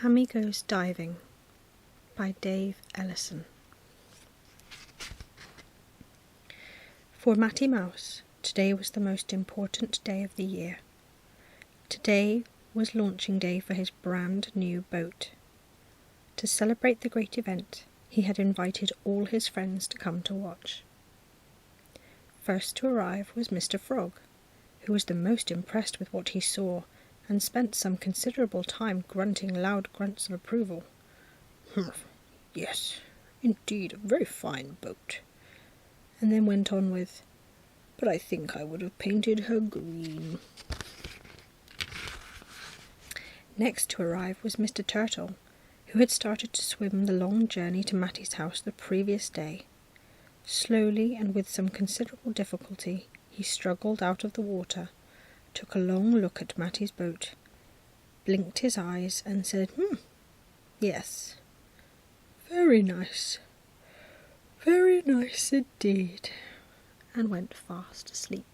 Hammy Goes Diving by Dave Ellison. For Matty Mouse, today was the most important day of the year. Today was launching day for his brand new boat. To celebrate the great event, he had invited all his friends to come to watch. First to arrive was Mr. Frog, who was the most impressed with what he saw, and spent some considerable time grunting loud grunts of approval. "Humph, yes, indeed, a very fine boat," and then went on with, "But I think I would have painted her green." Next to arrive was Mr. Turtle, who had started to swim the long journey to Matty's house the previous day. Slowly and with some considerable difficulty, he struggled out of the water, took a long look at Matty's boat, blinked his eyes and said, yes, very nice indeed," and went fast asleep.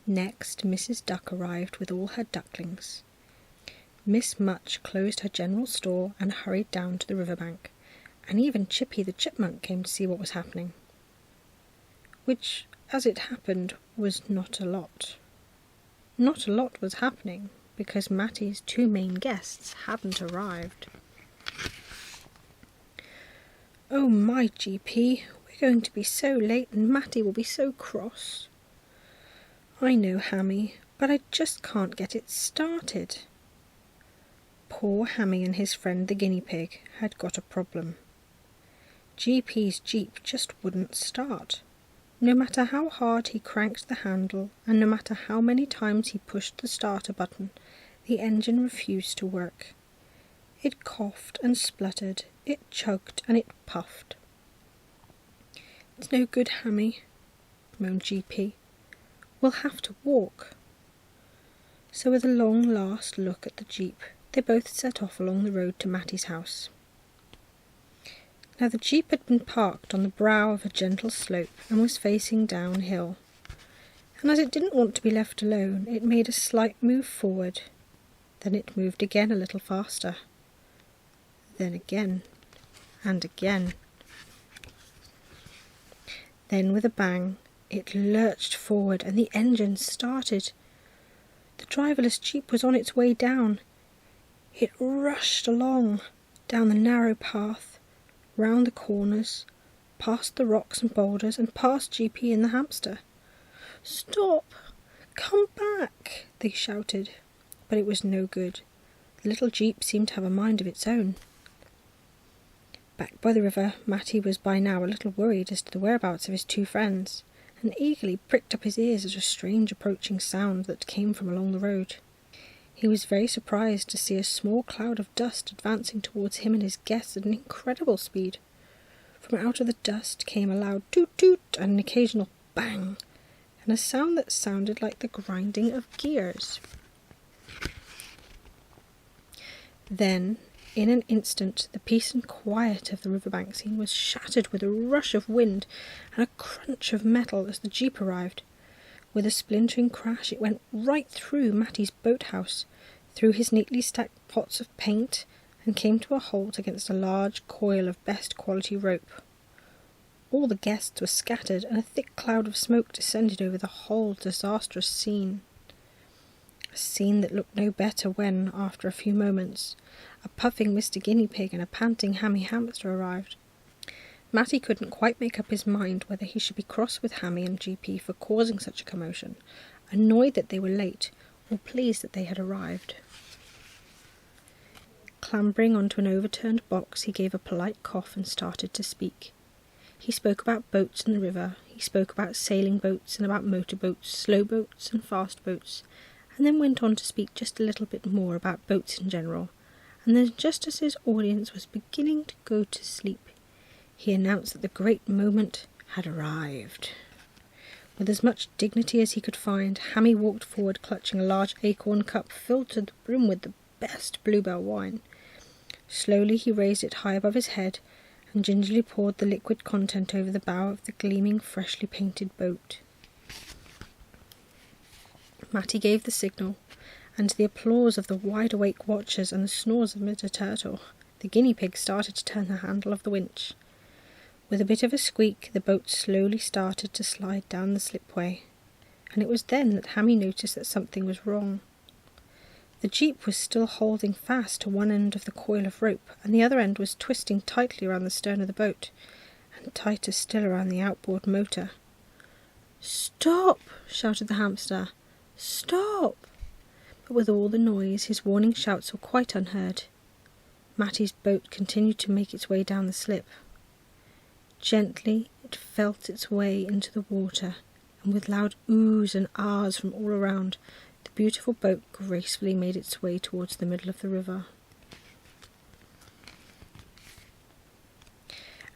Next, Mrs. Duck arrived with all her ducklings. Miss Much closed her general store and hurried down to the riverbank, and even Chippy the Chipmunk came to see what was happening. Which, as it happened, was not a lot. Not a lot was happening, because Matty's two main guests hadn't arrived. "Oh my, GP, we're going to be so late and Matty will be so cross." "I know, Hammy, but I just can't get it started." Poor Hammy and his friend the guinea pig had got a problem. GP's Jeep just wouldn't start. No matter how hard he cranked the handle, and no matter how many times he pushed the starter button, the engine refused to work. It coughed and spluttered, it chugged and it puffed. "It's no good, Hammy," moaned GP. "We'll have to walk." So with a long last look at the Jeep, they both set off along the road to Matty's house. Now the Jeep had been parked on the brow of a gentle slope and was facing downhill, and as it didn't want to be left alone, it made a slight move forward. Then it moved again a little faster. Then again, and again. Then with a bang, it lurched forward and the engine started. The driverless Jeep was on its way down. It rushed along, down the narrow path, round the corners, past the rocks and boulders, and past GP and the hamster. "Stop! Come back!" they shouted, but it was no good. The little Jeep seemed to have a mind of its own. Back by the river, Matty was by now a little worried as to the whereabouts of his two friends, and eagerly pricked up his ears at a strange approaching sound that came from along the road. He was very surprised to see a small cloud of dust advancing towards him and his guests at an incredible speed. From out of the dust came a loud toot-toot and an occasional bang, and a sound that sounded like the grinding of gears. Then, in an instant, the peace and quiet of the riverbank scene was shattered with a rush of wind and a crunch of metal as the Jeep arrived. With a splintering crash, it went right through Matty's boathouse, through his neatly stacked pots of paint, and came to a halt against a large coil of best quality rope. All the guests were scattered, and a thick cloud of smoke descended over the whole disastrous scene. A scene that looked no better when, after a few moments, a puffing Mr. Guinea Pig and a panting Hammy Hamster arrived. Matty couldn't quite make up his mind whether he should be cross with Hammy and GP for causing such a commotion, annoyed that they were late, or pleased that they had arrived. Clambering onto an overturned box, he gave a polite cough and started to speak. He spoke about boats in the river, he spoke about sailing boats and about motor boats, slow boats and fast boats, and then went on to speak just a little bit more about boats in general, and then just as his audience was beginning to go to sleep, he announced that the great moment had arrived. With as much dignity as he could find, Hammy walked forward clutching a large acorn cup filled to the brim with the best bluebell wine. Slowly he raised it high above his head and gingerly poured the liquid content over the bow of the gleaming, freshly painted boat. Matty gave the signal, and to the applause of the wide-awake watchers and the snores of Mr. Turtle, the guinea pig started to turn the handle of the winch. With a bit of a squeak, the boat slowly started to slide down the slipway, and it was then that Hammy noticed that something was wrong. The jeep was still holding fast to one end of the coil of rope, and the other end was twisting tightly around the stern of the boat, and tighter still around the outboard motor. "Stop!" shouted the hamster. "Stop!" But with all the noise, his warning shouts were quite unheard. Matty's boat continued to make its way down the slip. Gently it felt its way into the water, and with loud oohs and ahs from all around, the beautiful boat gracefully made its way towards the middle of the river.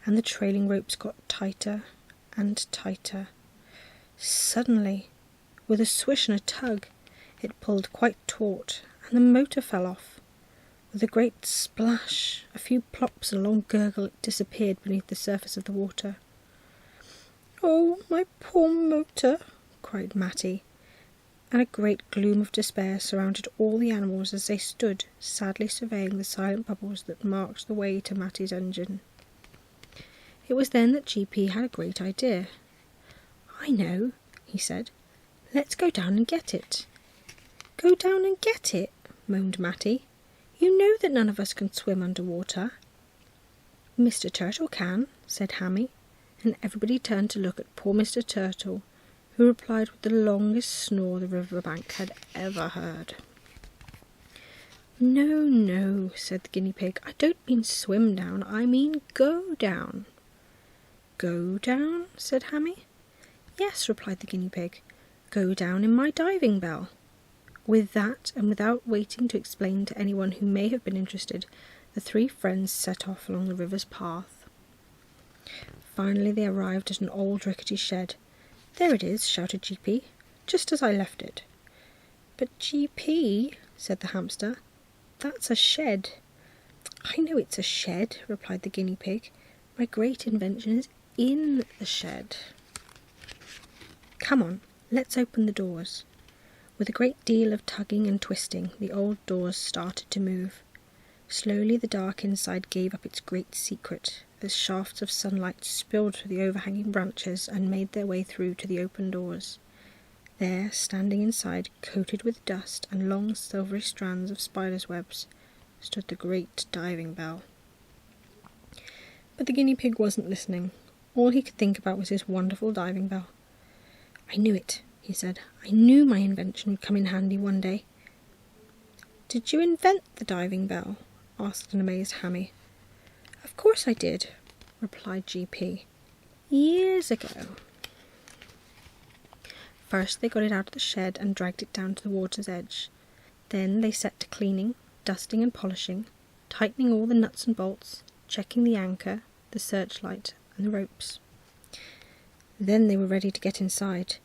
And the trailing ropes got tighter and tighter. Suddenly, with a swish and a tug, it pulled quite taut, and the motor fell off. With a great splash, a few plops and a long gurgle, it disappeared beneath the surface of the water. "Oh, my poor motor!" cried Matty, and a great gloom of despair surrounded all the animals as they stood sadly surveying the silent bubbles that marked the way to Matty's engine. It was then that GP had a great idea. "I know," he said. "Let's go down and get it." "Go down and get it?" moaned Matty. "You know that none of us can swim under water." "Mr. Turtle can," said Hammy, and everybody turned to look at poor Mr. Turtle, who replied with the longest snore the riverbank had ever heard. "No, no," said the guinea pig. "I don't mean swim down, I mean go down." "Go down?" said Hammy. "Yes," replied the guinea pig. "Go down in my diving bell." With that, and without waiting to explain to anyone who may have been interested, the three friends set off along the river's path. Finally they arrived at an old rickety shed. "There it is," shouted GP, "just as I left it." "But GP," said the hamster, "that's a shed." "I know it's a shed," replied the guinea pig. "My great invention is in the shed." "Come on, let's open the doors." With a great deal of tugging and twisting, the old doors started to move. Slowly the dark inside gave up its great secret, as shafts of sunlight spilled through the overhanging branches and made their way through to the open doors. There, standing inside, coated with dust and long silvery strands of spiders' webs, stood the great diving bell. But the guinea pig wasn't listening. All he could think about was his wonderful diving bell. "I knew it," he said. "I knew my invention would come in handy one day." "Did you invent the diving bell?" asked an amazed Hammy. "Of course I did," replied GP. "Years ago." First they got it out of the shed and dragged it down to the water's edge. Then they set to cleaning, dusting and polishing, tightening all the nuts and bolts, checking the anchor, the searchlight and the ropes. Then they were ready to get inside.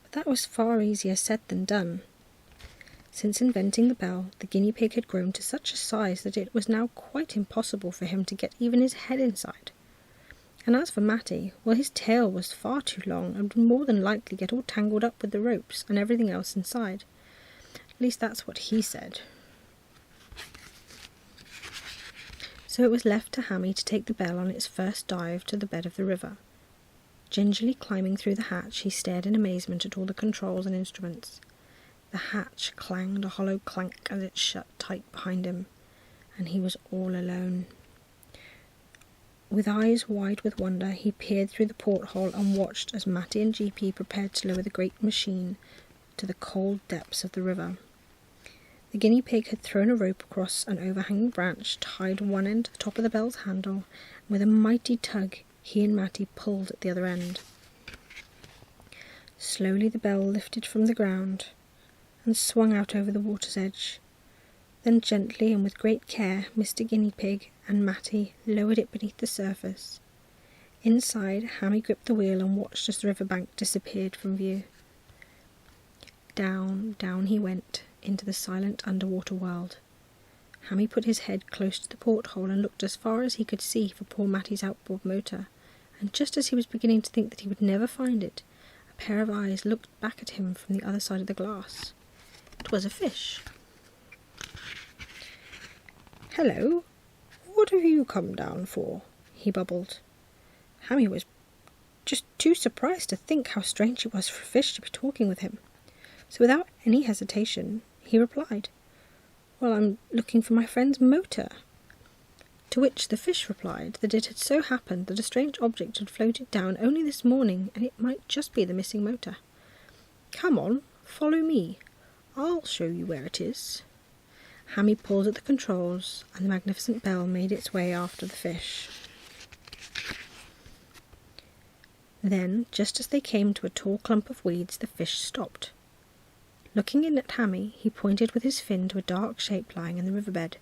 But that was far easier said than done. Since inventing the bell, the guinea pig had grown to such a size that it was now quite impossible for him to get even his head inside. And as for Matty, well, his tail was far too long and would more than likely get all tangled up with the ropes and everything else inside. At least that's what he said. So it was left to Hammy to take the bell on its first dive to the bed of the river. Gingerly climbing through the hatch, he stared in amazement at all the controls and instruments. The hatch clanged a hollow clank as it shut tight behind him, and he was all alone. With eyes wide with wonder, he peered through the porthole and watched as Matty and GP prepared to lower the great machine to the cold depths of the river. The guinea pig had thrown a rope across an overhanging branch, tied one end to the top of the bell's handle, and with a mighty tug he and Matty pulled at the other end. Slowly the bell lifted from the ground and swung out over the water's edge. Then gently and with great care Mr. Guinea Pig and Matty lowered it beneath the surface. Inside, Hammy gripped the wheel and watched as the riverbank disappeared from view. Down, down he went, into the silent underwater world. Hammy put his head close to the porthole and looked as far as he could see for poor Matty's outboard motor, and just as he was beginning to think that he would never find it, a pair of eyes looked back at him from the other side of the glass. It was a fish. "Hello, what have you come down for?" he bubbled. Hammy was just too surprised to think how strange it was for a fish to be talking with him. So without any hesitation, he replied, "Well, I'm looking for my friend's motor." To which the fish replied that it had so happened that a strange object had floated down only this morning, and it might just be the missing motor. "Come on, follow me. I'll show you where it is." Hammy pulled at the controls, and the magnificent bell made its way after the fish. Then, just as they came to a tall clump of weeds, the fish stopped. Looking in at Hammy, he pointed with his fin to a dark shape lying in the riverbed.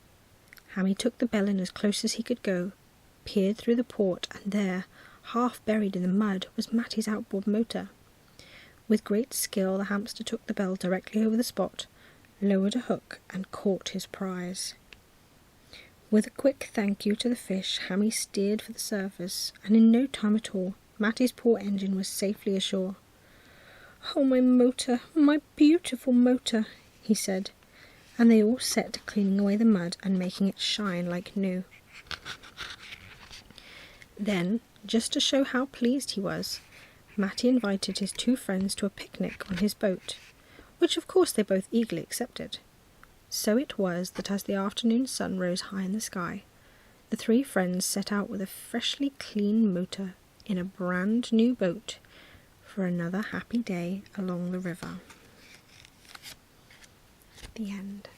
Hammy took the bell in as close as he could go, peered through the port, and there, half buried in the mud, was Matty's outboard motor. With great skill, the hamster took the bell directly over the spot, lowered a hook, and caught his prize. With a quick thank you to the fish, Hammy steered for the surface, and in no time at all, Matty's poor engine was safely ashore. "Oh, my motor, my beautiful motor," he said, and they all set to cleaning away the mud and making it shine like new. Then, just to show how pleased he was, Matty invited his two friends to a picnic on his boat, which of course they both eagerly accepted. So it was that as the afternoon sun rose high in the sky, the three friends set out with a freshly clean motor in a brand new boat for another happy day along the river. The end.